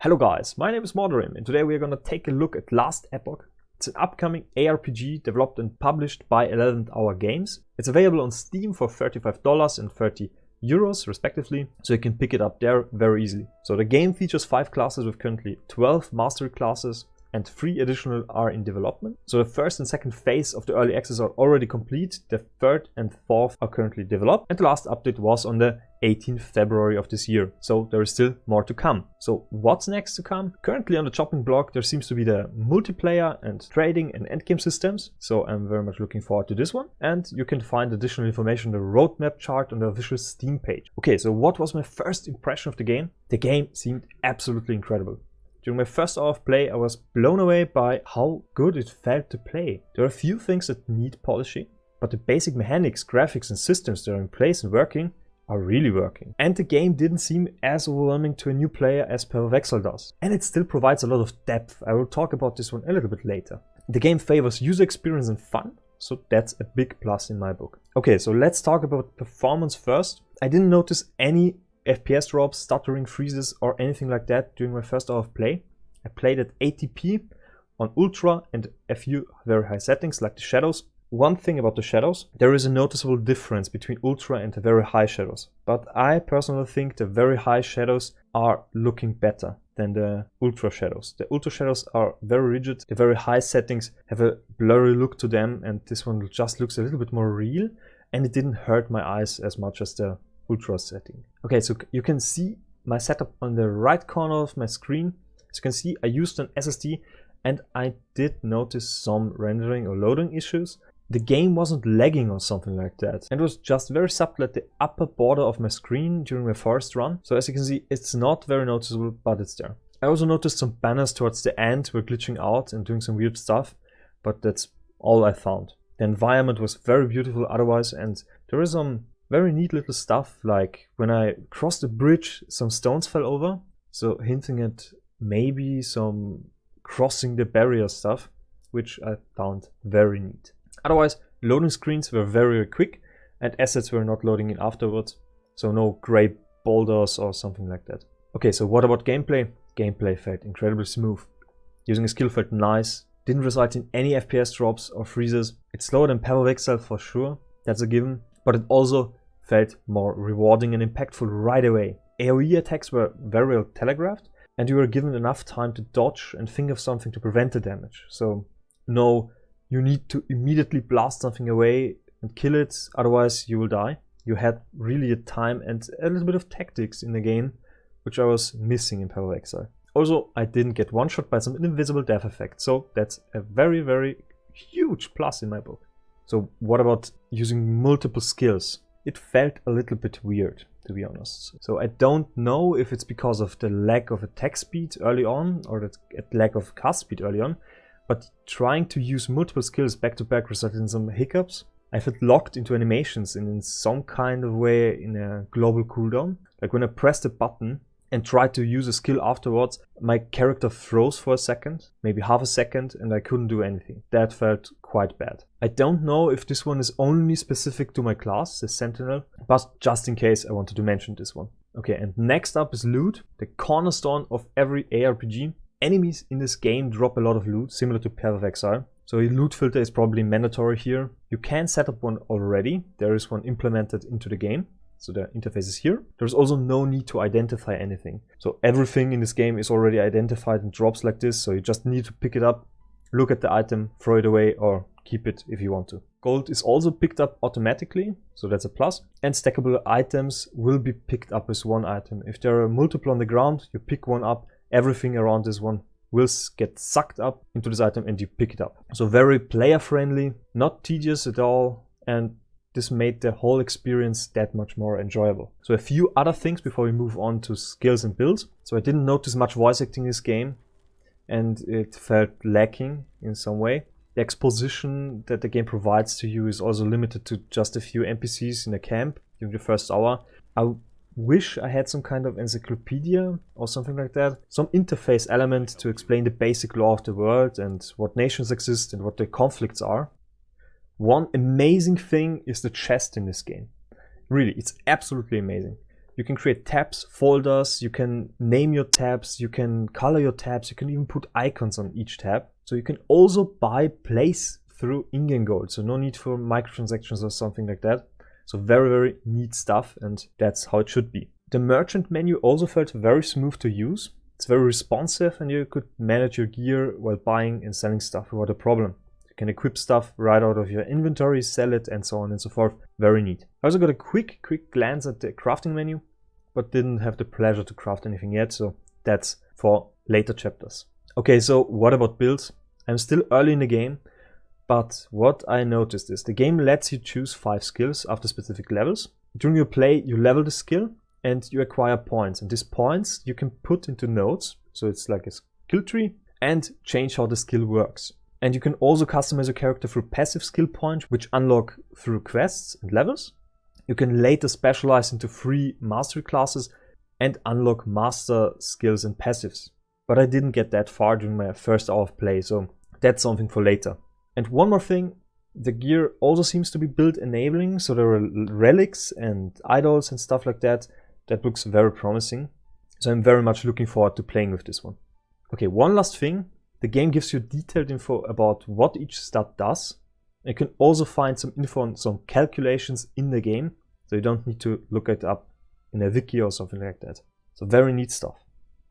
Hello guys, my name is Mordarim and today we are going to take a look at Last Epoch. It's an upcoming ARPG developed and published by 11th Hour Games. It's available on Steam for $35 and €30 respectively, so you can pick it up there very easily. So the game features 5 classes with currently 12 mastery classes and 3 additional are in development. So the first and second phase of the early access are already complete, the third and fourth are currently developed, and the last update was on the 18th February of this year. So there is still more to come. So what's next to come? Currently on the chopping block there seems to be the multiplayer and trading and endgame systems. So I'm very much looking forward to this one. And you can find additional information on the roadmap chart on the official Steam page. Okay, so what was my first impression of the game? The game seemed absolutely incredible. During my first hour of play, I was blown away by how good it felt to play. There are a few things that need polishing, but the basic mechanics, graphics and systems that are in place and working are really working. And the game didn't seem as overwhelming to a new player as Vexel does. And it still provides a lot of depth. I will talk about this one a little bit later. The game favors user experience and fun, so that's a big plus in my book. Okay, so let's talk about performance first. I didn't notice any FPS drops, stuttering, freezes or anything like that during my first hour of play. I played at 80p on ultra and a few very high settings like the shadows. One thing about the shadows, there is a noticeable difference between ultra and the very high shadows. But I personally think the very high shadows are looking better than the ultra shadows. The ultra shadows are very rigid. The very high settings have a blurry look to them and this one just looks a little bit more real and it didn't hurt my eyes as much as the ultra setting. Okay, so you can see my setup on the right corner of my screen. As you can see, I used an SSD and I did notice some rendering or loading issues. The game wasn't lagging or something like that. And it was just very subtle at the upper border of my screen during my first run. So as you can see, it's not very noticeable, but it's there. I also noticed some banners towards the end were glitching out and doing some weird stuff, but that's all I found. The environment was very beautiful otherwise, and there is some very neat little stuff, like when I crossed the bridge, some stones fell over. So hinting at maybe some crossing the barrier stuff, which I found very neat. Otherwise, loading screens were very quick and assets were not loading in afterwards. So no gray boulders or something like that. Okay, so what about gameplay? Gameplay felt incredibly smooth. Using a skill felt nice. Didn't result in any FPS drops or freezes. It's slower than Vexel for sure. That's a given. But it also felt more rewarding and impactful right away. AoE attacks were very well telegraphed and you were given enough time to dodge and think of something to prevent the damage. So no, you need to immediately blast something away and kill it, otherwise you will die. You had really a time and a little bit of tactics in the game, which I was missing in Vexel. Also, I didn't get one shot by some invisible death effect, so that's a very, very huge plus in my book. So what about using multiple skills? It felt a little bit weird, to be honest. So I don't know if it's because of the lack of attack speed early on or the lack of cast speed early on, but trying to use multiple skills back to back resulted in some hiccups. I felt locked into animations and in some kind of way in a global cooldown. Like when I pressed a button and tried to use a skill afterwards, my character froze for a second, maybe half a second, and I couldn't do anything. That felt quite bad. I don't know if this one is only specific to my class, the sentinel, but just in case I wanted to mention this one. Okay, and next up is loot, the cornerstone of every ARPG. Enemies in this game drop a lot of loot, similar to Vexel. So a loot filter is probably mandatory here. You can set up one already. There is one implemented into the game. So the interface is here. There's also no need to identify anything. So everything in this game is already identified and drops like this. So you just need to pick it up, look at the item, throw it away or keep it if you want to. Gold is also picked up automatically, so that's a plus. And stackable items will be picked up as one item. If there are multiple on the ground, you pick one up. Everything around this one will get sucked up into this item and you pick it up. So very player friendly, not tedious at all, and this made the whole experience that much more enjoyable. So a few other things before we move on to skills and builds. So I didn't notice much voice acting in this game and it felt lacking in some way. The exposition that the game provides to you is also limited to just a few NPCs in a camp during the first hour. I wish I had some kind of encyclopedia or something like that. Some interface element to explain the basic law of the world and what nations exist and what the conflicts are. One amazing thing is the chest in this game. Really, it's absolutely amazing. You can create tabs, folders, you can name your tabs, you can color your tabs, you can even put icons on each tab. So you can also buy place through in-game gold, so no need for microtransactions or something like that. So very, very neat stuff, and that's how it should be. The merchant menu also felt very smooth to use. It's very responsive, and you could manage your gear while buying and selling stuff without a problem. You can equip stuff right out of your inventory, sell it, and so on and so forth. Very neat. I also got a quick glance at the crafting menu, but didn't have the pleasure to craft anything yet, so that's for later chapters. Okay, so what about builds? I'm still early in the game, but what I noticed is the game lets you choose 5 skills after specific levels. During your play, you level the skill and you acquire points. And these points you can put into nodes, so it's like a skill tree, and change how the skill works. And you can also customize your character through passive skill points, which unlock through quests and levels. You can later specialize into 3 mastery classes and unlock master skills and passives. But I didn't get that far during my first hour of play, so that's something for later. And one more thing, the gear also seems to be build enabling, so there are relics and idols and stuff like that. That looks very promising. So I'm very much looking forward to playing with this one. Okay, one last thing. The game gives you detailed info about what each stat does. You can also find some info on some calculations in the game, so you don't need to look it up in a wiki or something like that. So very neat stuff.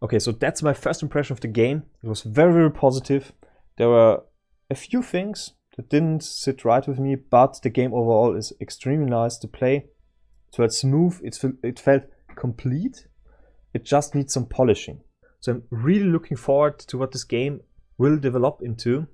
Okay, so that's my first impression of the game. It was very, very positive. There were a few things that didn't sit right with me, but the game overall is extremely nice to play. It felt smooth, it felt complete. It just needs some polishing. So I'm really looking forward to what this game will develop into,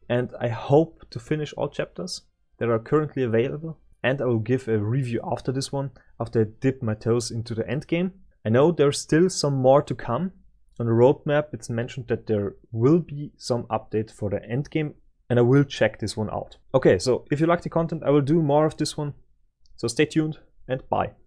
and I hope to finish all chapters that are currently available, and I will give a review after this one, after I dip my toes into the end game. I know there's still some more to come. On the roadmap it's mentioned that there will be some update for the end game, and I will check this one out. Okay, so if you like the content, I will do more of this one. So stay tuned and bye.